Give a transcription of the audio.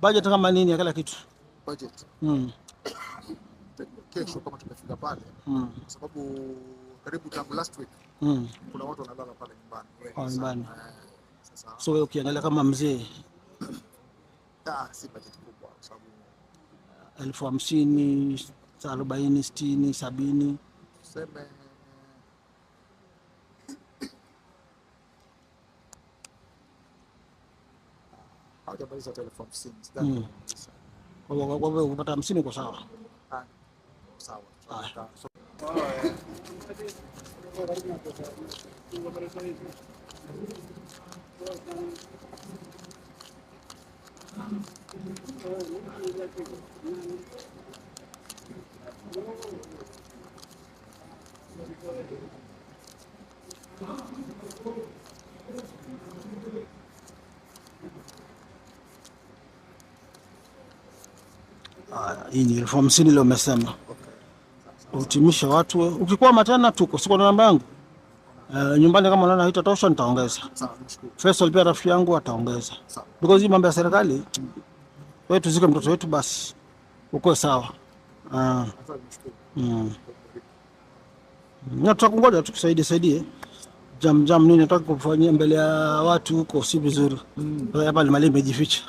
Budget kama nini ya kila kitu? Budget. Kesho kama tumefika pale kwa sababu karibu tangu last week kuna watu wanalala pale nyumbani. Sasa so wewe ukiangalia kama mzee si budget kubwa kwa sababu 50,000, 40, 60, 70 tuseme hawajamaliza 50,000. Kwa hivyo kupata 50 kwa sawa. Sawa. Hii ni 50,000 leo umesema. Utimisha watu. Ukikwama tena tuko. Siko na namba yangu. Nyumbani kama unaona haitatosha nitaongeza. Faisal pia rafiki yangu ataongeza. Because hii mambo ya serikali wewe tuzike mtoto wetu basi. Uko sawa. Na tutakungoja tukusaidie. Jam nini nataka kufanyia mbele ya watu huko si vizuri. Hapa ni mali imejificha.